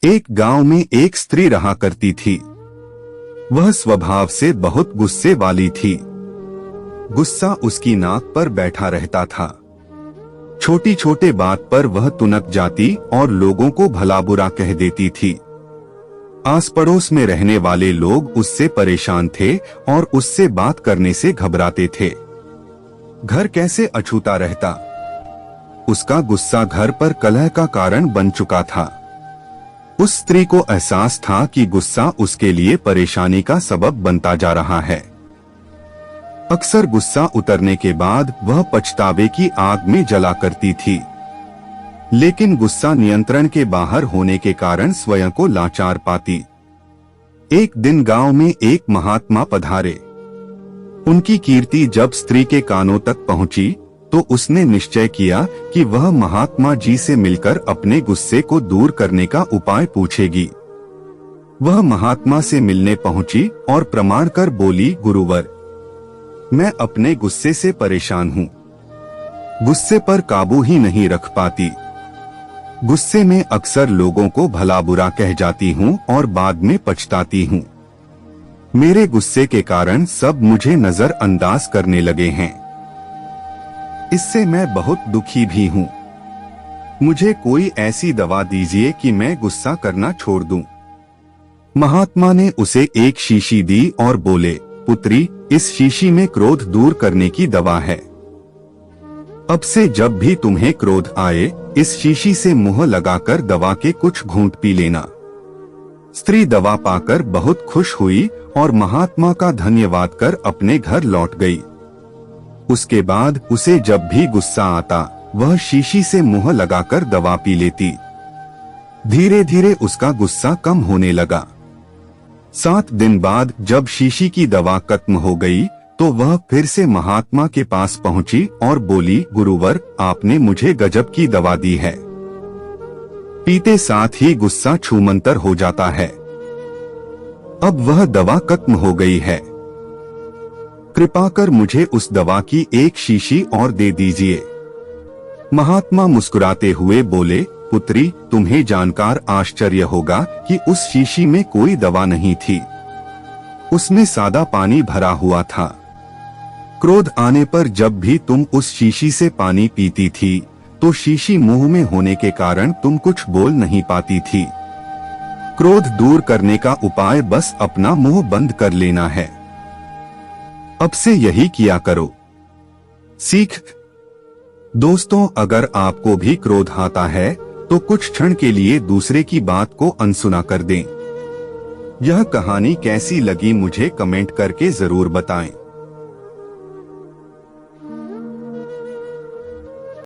एक गांव में एक स्त्री रहा करती थी। वह स्वभाव से बहुत गुस्से वाली थी। गुस्सा उसकी नाक पर बैठा रहता था। छोटी छोटी बात पर वह तुनक जाती और लोगों को भला बुरा कह देती थी। आस पड़ोस में रहने वाले लोग उससे परेशान थे और उससे बात करने से घबराते थे। घर कैसे अछूता रहता। उसका गुस्सा घर पर कलह का कारण बन चुका था। उस स्त्री को एहसास था कि गुस्सा उसके लिए परेशानी का सबब बनता जा रहा है। अक्सर गुस्सा उतरने के बाद वह पछतावे की आग में जला करती थी, लेकिन गुस्सा नियंत्रण के बाहर होने के कारण स्वयं को लाचार पाती। एक दिन गांव में एक महात्मा पधारे। उनकी कीर्ति जब स्त्री के कानों तक पहुंची तो उसने निश्चय किया कि वह महात्मा जी से मिलकर अपने गुस्से को दूर करने का उपाय पूछेगी। वह महात्मा से मिलने पहुंची और प्रमाण कर बोली, गुरुवर, मैं अपने गुस्से से परेशान हूँ। गुस्से पर काबू ही नहीं रख पाती। गुस्से में अक्सर लोगों को भला बुरा कह जाती हूँ और बाद में पछताती हूँ। मेरे गुस्से के कारण सब मुझे नजरअंदाज करने लगे हैं। इससे मैं बहुत दुखी भी हूँ। मुझे कोई ऐसी दवा दीजिए कि मैं गुस्सा करना छोड़ दूं। महात्मा ने उसे एक शीशी दी और बोले, पुत्री, इस शीशी में क्रोध दूर करने की दवा है। अब से जब भी तुम्हें क्रोध आए, इस शीशी से मुंह लगाकर दवा के कुछ घूंट पी लेना। स्त्री दवा पाकर बहुत खुश हुई और महात्मा का धन्यवाद कर अपने घर लौट गई। उसके बाद उसे जब भी गुस्सा आता, वह शीशी से मुंह लगाकर दवा पी लेती। धीरे धीरे उसका गुस्सा कम होने लगा। 7 दिन बाद जब शीशी की दवा खत्म हो गई तो वह फिर से महात्मा के पास पहुंची और बोली, गुरुवर, आपने मुझे गजब की दवा दी है। पीते साथ ही गुस्सा छूमंतर हो जाता है। अब वह दवा खत्म हो गई है। कृपा कर मुझे उस दवा की एक शीशी और दे दीजिए। महात्मा मुस्कुराते हुए बोले, पुत्री, तुम्हें जानकर आश्चर्य होगा कि उस शीशी में कोई दवा नहीं थी। उसमें सादा पानी भरा हुआ था। क्रोध आने पर जब भी तुम उस शीशी से पानी पीती थी तो शीशी मुंह में होने के कारण तुम कुछ बोल नहीं पाती थी। क्रोध दूर करने का उपाय बस अपना मुंह बंद कर लेना है। अब से यही किया करो। सीख। दोस्तों, अगर आपको भी क्रोध आता है तो कुछ क्षण के लिए दूसरे की बात को अनसुना कर दें। यह कहानी कैसी लगी मुझे कमेंट करके जरूर बताएं।